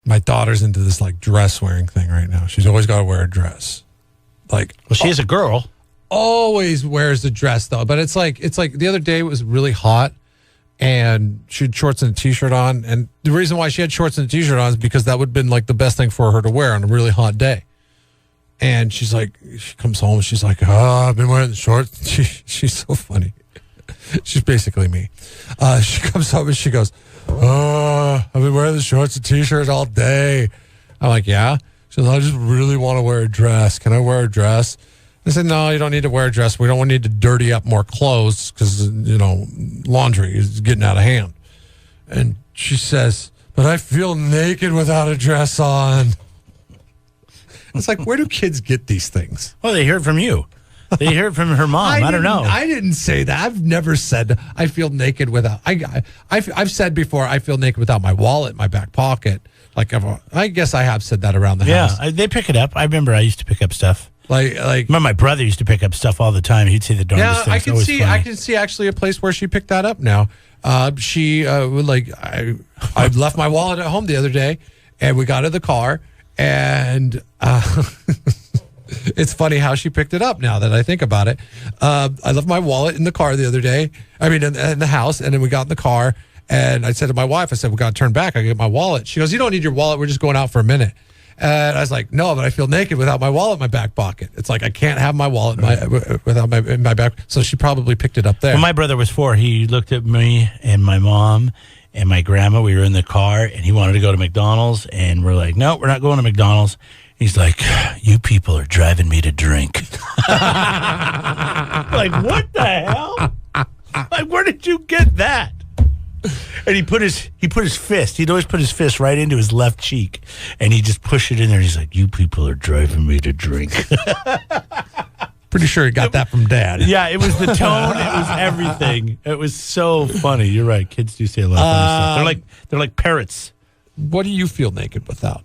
My daughter's into this like dress wearing thing right now. She's always got to wear a dress. Like, well, she is a girl. Always wears a dress though. But it's like the other day it was really hot, and she had shorts and a t-shirt on. And the reason why she had shorts and a t-shirt on is because that would have been like the best thing for her to wear on a really hot day. And she's like, she comes home and she's like, I've been wearing the shorts. She's so funny. She's basically me. She comes home and she goes, I've been wearing the shorts and t-shirt all day. I'm like, yeah? She goes, I just really want to wear a dress. Can I wear a dress? I said, no, you don't need to wear a dress. We don't need to dirty up more clothes because, laundry is getting out of hand. And she says, but I feel naked without a dress on. It's like, where do kids get these things? Oh, they hear it from you. They hear it from her mom. I don't know. I didn't say that. I've never said I feel naked without. I've said before I feel naked without my wallet in my back pocket. Like I guess I have said that around the house. Yeah, they pick it up. I remember I used to pick up stuff. Like remember my brother used to pick up stuff all the time. He'd say the darndest things. I can see actually a place where she picked that up now. I left my wallet at home the other day, and we got in the car, and it's funny how she picked it up now that I think about it. I left my wallet in the car the other day. I mean, in the house, and then we got in the car, and I said to my wife, I said, we got to turn back. I get my wallet. She goes, you don't need your wallet. We're just going out for a minute. And I was like, no, but I feel naked without my wallet in my back pocket. It's like I can't have my wallet in my back. So she probably picked it up there. When my brother was 4, he looked at me and my mom and my grandma. We were in the car, and he wanted to go to McDonald's. And we're like, no, we're not going to McDonald's. He's like, you people are driving me to drink. Like, what the hell? Like, where did you get that? And he put his fist. He'd always put his fist right into his left cheek, and he just pushed it in there. He's like, "You people are driving me to drink." Pretty sure he got that from Dad. Yeah, it was the tone. It was everything. It was so funny. You're right. Kids do say a lot of funny stuff. They're like parrots. What do you feel naked without?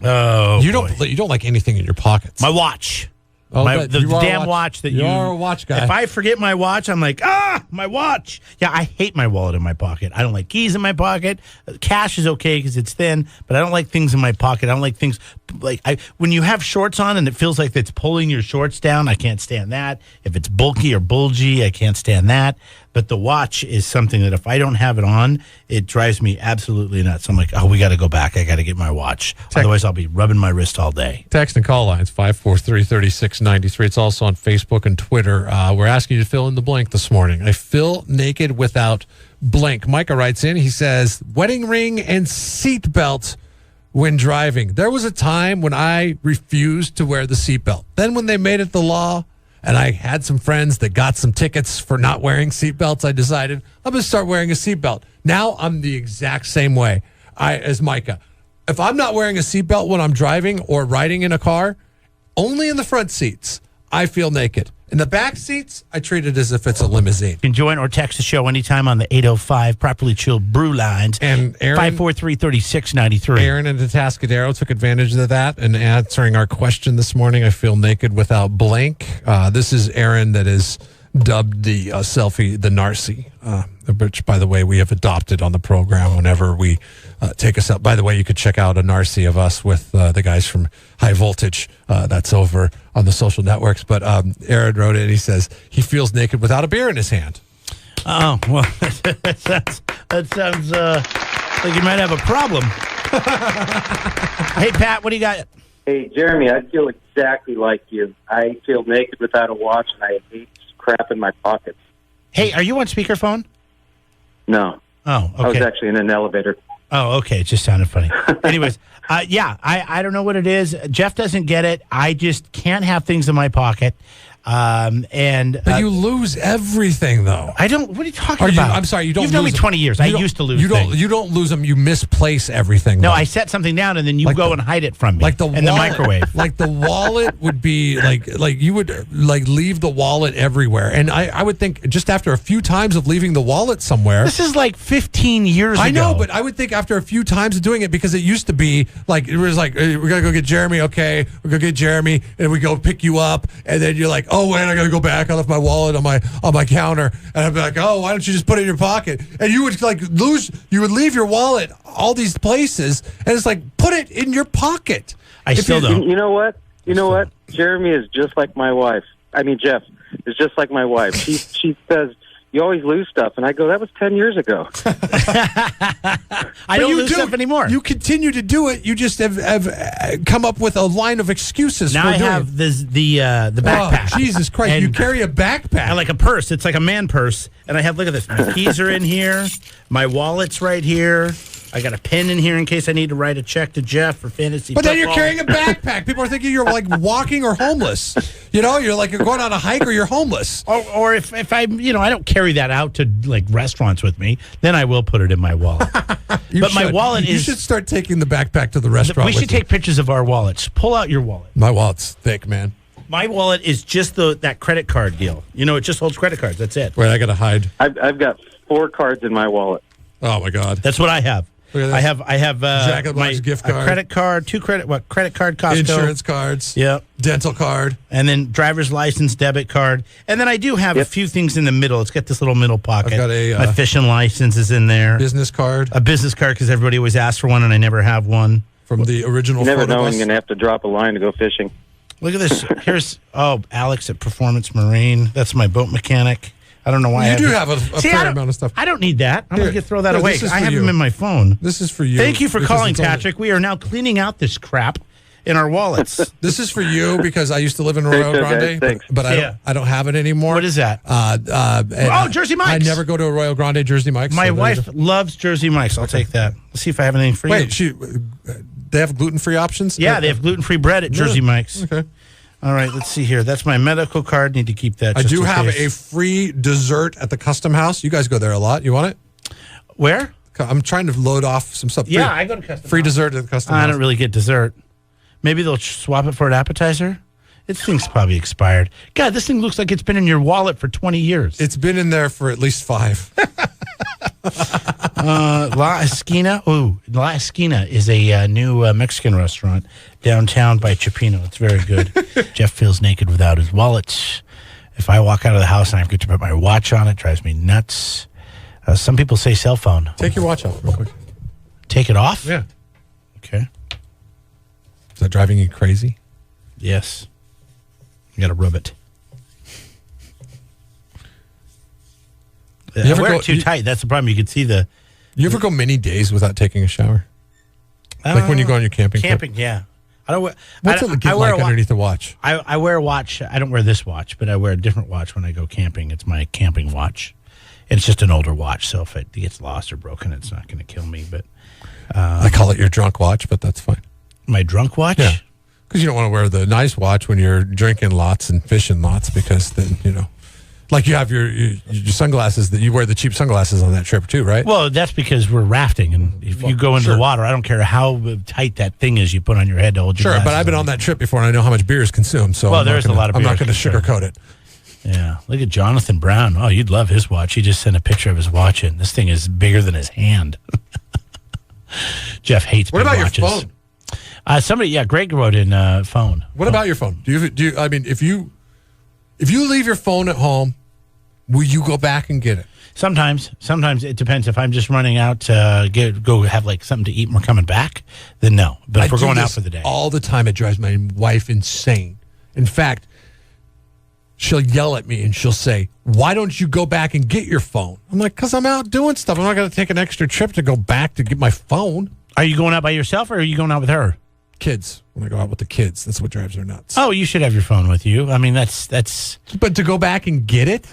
Oh, you don't like anything in your pockets. My watch. Oh, the damn watch that you're a watch guy. If I forget my watch, I'm like, my watch. Yeah, I hate my wallet in my pocket. I don't like keys in my pocket. Cash is okay because it's thin, but I don't like things in my pocket. I don't like things like when you have shorts on and it feels like it's pulling your shorts down. I can't stand that. If it's bulky or bulgy, I can't stand that. But the watch is something that if I don't have it on, it drives me absolutely nuts. I'm like, we got to go back. I got to get my watch. Otherwise, I'll be rubbing my wrist all day. Text and call lines 543-3693. It's also on Facebook and Twitter. We're asking you to fill in the blank this morning. I feel naked without blank. Micah writes in. He says, wedding ring and seatbelt when driving. There was a time when I refused to wear the seatbelt. Then when they made it the law, and I had some friends that got some tickets for not wearing seatbelts, I decided I'm going to start wearing a seatbelt. Now I'm the exact same way as Micah. If I'm not wearing a seatbelt when I'm driving or riding in a car, only in the front seats, I feel naked. In the back seats, I treat it as if it's a limousine. You can join or text the show anytime on the 805 Properly Chilled Brew lines. And Aaron, 543-3693. Aaron in the Atascadero took advantage of that and answering our question this morning. I feel naked without blank. This is Aaron that is dubbed the selfie, the Narcy, which, by the way, we have adopted on the program whenever we take us out. By the way, you could check out a Narcy of us with the guys from High Voltage. That's over on the social networks. But Aaron wrote it, and he says he feels naked without a beer in his hand. Oh, well, that sounds like you might have a problem. Hey, Pat, what do you got? Hey, Jeremy, I feel exactly like you. I feel naked without a watch, and I hate crap in my pockets. Hey, are you on speakerphone? No. Oh, okay. I was actually in an elevator. Oh, okay. It just sounded funny. Anyways, I don't know what it is. Jeff doesn't get it. I just can't have things in my pocket. But you lose everything, though. I don't. What are you talking about? I'm sorry. You don't. You've known me 20 years. I used to lose. You don't lose them. You misplace everything. No, though. I set something down and then you go and hide it from me. Like the microwave. Like the wallet would be like you would leave the wallet everywhere, and I would think just after a few times of leaving the wallet somewhere. This is like 15 years ago. I know, but I would think after a few times of doing it, because it used to be like it was like, hey, we're gonna go get Jeremy. Okay, we're gonna get Jeremy, and we go pick you up, and then you're like, oh, oh wait, I got to go back. I left my wallet on my counter, and I'd be like, oh, why don't you just put it in your pocket? And you would leave your wallet all these places, and it's like, put it in your pocket. I still don't. You know what? Jeremy is just like my wife. I mean, Jeff is just like my wife. She says, you always lose stuff. And I go, that was 10 years ago. I don't lose stuff anymore. You continue to do it. You just have come up with a line of excuses now for I doing have it. the backpack. Oh, Jesus Christ. And you carry a backpack. I like a purse. It's like a man purse. And I have, look at this. My keys are in here. My wallet's right here. I got a pen in here in case I need to write a check to Jeff for fantasy But football. then you're carrying a backpack. People are thinking you're like walking or homeless. You're like you're going on a hike or you're homeless. Or if I, I don't carry that out to like restaurants with me, then I will put it in my wallet. But my wallet You should start taking the backpack to the restaurant. We should take pictures of our wallets. Pull out your wallet. My wallet's thick, man. My wallet is just that credit card deal. It just holds credit cards. That's it. Wait, I got to hide. I've got 4 cards in my wallet. Oh, my God. That's what I have. Look at this. I have Jack in the Box gift card. a credit card, 2 credit card, Costco, Insurance cards. Yep. Dental card. And then driver's license, debit card. And then I do have a few things in the middle. It's got this little middle pocket. I've got my fishing license is in there. Business card. A business card because everybody always asks for one and I never have one. From the original You never photo know when bus. you're going to have to drop a line to go fishing. Look at this. Here's Alex at Performance Marine. That's my boat mechanic. I don't know why You do have a fair amount of stuff. I don't need that. I'm going to throw that Here, away. this is I for have you. them in my phone. This is for you. Thank you for because calling, it's only- Patrick. We are now cleaning out this crap in our wallets. This is for you because I used to live in Arroyo Okay, guys, Grande, thanks. but I don't have it anymore. What is that? Jersey Mike's. I never go to Arroyo Grande, Jersey Mike's. My so there you wife go. loves Jersey Mike's. I'll take that. Let's see if I have anything for Wait, you. they have gluten-free options? Yeah, they have gluten-free bread at Jersey Mike's. Okay. All right, let's see here. That's my medical card. Need to keep that. I just do in have case. a free dessert at the Custom House. You guys go there a lot. You want it? Where? I'm trying to load off some stuff. Yeah, I go to Custom Free House. dessert at the Custom I House. don't really get dessert. Maybe they'll swap it for an appetizer. This thing's probably expired. God, this thing looks like it's been in your wallet for 20 years. It's been in there for at least 5. La Esquina. Ooh, La Esquina is a new Mexican restaurant downtown by Chipino. It's very good. Jeff feels naked without his wallet. If I walk out of the house and I forget to put my watch on, it drives me nuts. Some people say cell phone. Take your watch off real quick. Take it off? Yeah. Okay. Is that driving you crazy? Yes. You got to rub it. You ever wear go- it too you- tight. That's the problem. You can see the You ever go many days without taking a shower? Like when you go on your camping trip? camping. Yeah, I don't wear. What's I, it get I wear like a wa- underneath the watch? I wear a watch. I don't wear this watch, but I wear a different watch when I go camping. It's my camping watch. It's just an older watch, so if it gets lost or broken, it's not going to kill me. But I call it your drunk watch, but that's fine. my drunk watch. Yeah. Because you don't want to wear the nice watch when you're drinking lots and fishing lots because then, like you have your sunglasses that you wear the cheap sunglasses on that trip too, right? Well, that's because we're rafting, and if you go into sure. the water, I don't care how tight that thing is you put on your head to hold your Sure, but glasses I've been on that trip before and I know how much beer is consumed. So Well, I'm not there's a gonna- lot of I'm beer not going to consumed. sugarcoat it. Yeah, look at Jonathan Brown. Oh, you'd love his watch. He just sent a picture of his watch in. This thing is bigger than his hand. Jeff hates What big about watches. your phone? Somebody, Greg wrote in phone. What about your phone? I mean, if you leave your phone at home, will you go back and get it? Sometimes it depends. If I'm just running out to go have like something to eat and we're coming back, then no. But if I we're do going out this for the day, all the time, it drives my wife insane. In fact, she'll yell at me and she'll say, "Why don't you go back and get your phone?" I'm like, "Because I'm out doing stuff. I'm not going to take an extra trip to go back to get my phone." are you going out by yourself or are you going out with her? Kids, when I go out with the kids, that's what drives her nuts. Oh, you should have your phone with you. I mean, that's. But to go back and get it,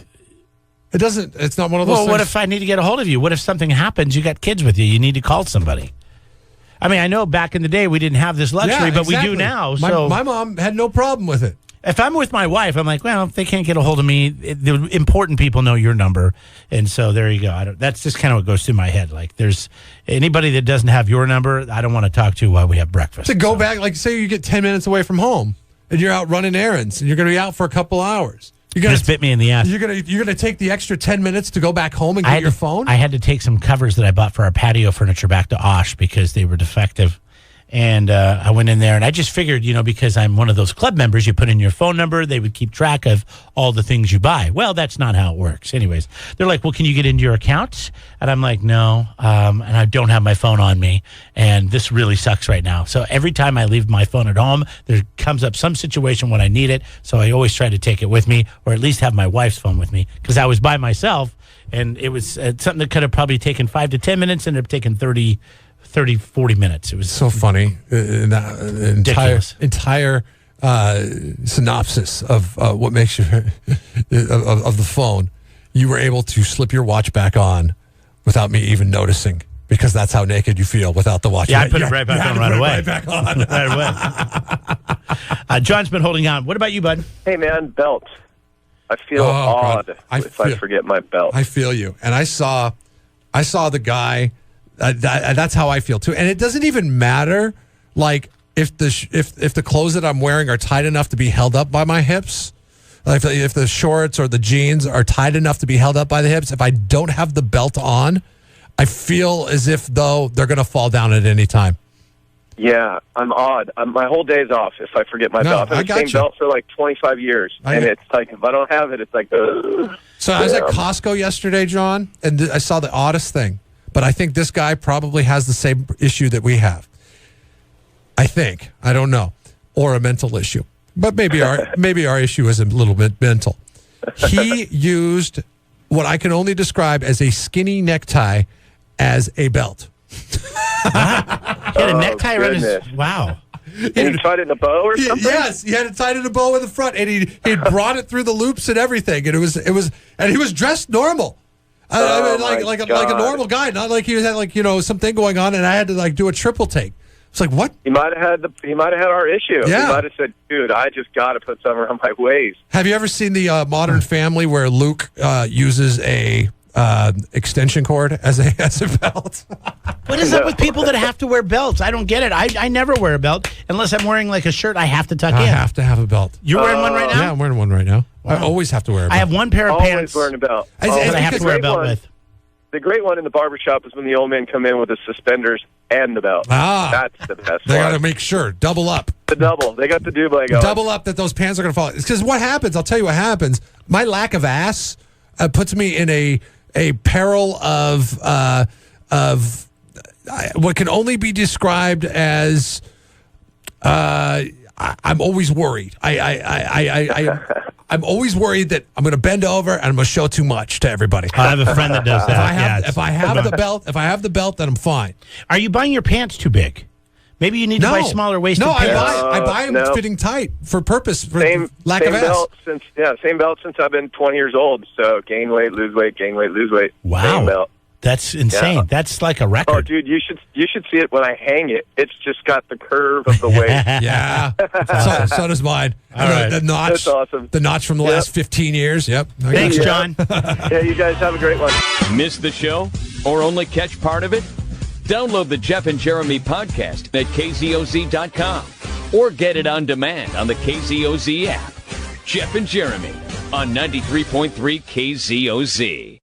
it doesn't. It's not one of those. Well, what things- if I need to get a hold of you? What if something happens? You got kids with you. You need to call somebody. I mean, I know back in the day we didn't have this luxury, but we do exactly. now. My, So my mom had no problem with it. if I'm with my wife, I'm like, well, if they can't get a hold of me, the important people know your number, and so there you go. That's just kind of what goes through my head. Like, there's anybody that doesn't have your number, I don't want to talk to while we have breakfast. To go back, like say you get 10 minutes away from home and you're out running errands and you're going to be out for a couple hours. You're You going just bit me in the ass. You're gonna take the extra 10 minutes to go back home and get your phone. I had to take some covers that I bought for our patio furniture back to Osh because they were defective. And I went in there, and I just figured, because I'm one of those club members, you put in your phone number, they would keep track of all the things you buy. Well, that's not how it works. Anyways, they're like, well, can you get into your account? And I'm like, no, and I don't have my phone on me, and this really sucks right now. So every time I leave my phone at home, there comes up some situation when I need it, so I always try to take it with me, or at least have my wife's phone with me, because I was by myself, and it was something that could have probably taken 5 to 10 minutes, and ended up taking 30, 40 minutes. It was so funny. Entire synopsis of what makes you of the phone. You were able to slip your watch back on without me even noticing, because that's how naked you feel without the watch. Yeah, I put it right back on right away. Right back on. Right away. John's been holding on. What about you, bud? Hey, man, belt. I feel odd if I forget my belt. I feel you. And I saw the guy. That's how I feel too. And it doesn't even matter, like if the clothes that I'm wearing are tight enough to be held up by my hips. Like if the shorts or the jeans are tight enough to be held up by the hips. If I don't have the belt on, I feel as if though they're going to fall down at any time. Yeah, I'm odd. My whole day's off if I forget my belt. I've had the same belt for like 25 years. It's like, if I don't have it, it's like, ugh. So I was at Costco yesterday, John, and I saw the oddest thing. But I think this guy probably has the same issue that we have. I think. I don't know. Or a mental issue. But maybe our issue is a little bit mental. He used what I can only describe as a skinny necktie as a belt. He had a necktie around his... Wow. And he tied it in a bow or something? Yes, he had it tied in a bow in the front, and he brought it through the loops and everything. And and he was dressed normal. Like a normal guy, not like he had something going on, and I had to do a triple take. It's like, what? He might have had our issue. Yeah. He might have said, "Dude, I just got to put something around my waist." Have you ever seen the Modern Family where Luke uses a extension cord as a belt? What is up with people that have to wear belts? I don't get it. I never wear a belt unless I'm wearing like a shirt I have to tuck in. I have to have a belt. You're wearing one right now? Yeah, I'm wearing one right now. Wow. I always have to wear a belt. I have one pair of Always pants. wearing a belt. That I have to wear a belt with. The great one in the barbershop is when the old men come in with the suspenders and the belt. That's the best They one. got to make sure. Double up. The double. They got the double going. Double up that those pants are going to fall. Because what happens, I'll tell you what happens. My lack of ass puts me in a peril of what can only be described as I'm always worried. I'm always worried that I'm going to bend over and I'm going to show too much to everybody. I have a friend that does that. If I have the belt, then I'm fine. Are you buying your pants too big? Maybe you need to buy smaller waisted pants. I buy them fitting tight for purpose. For lack of ass. Same belt since I've been 20 years old. So gain weight, lose weight, gain weight, lose weight. Wow. Same belt. That's insane. Yeah. That's like a record. Oh, dude, you should see it when I hang it. It's just got the curve of the waist. Yeah. So does mine. All right. The notch. That's awesome. The notch from the last 15 years. Yep. Thanks, John. Yeah, you guys have a great one. Miss the show or only catch part of it? Download the Jeff and Jeremy podcast at KZOZ.com or get it on demand on the KZOZ app. Jeff and Jeremy on 93.3 KZOZ.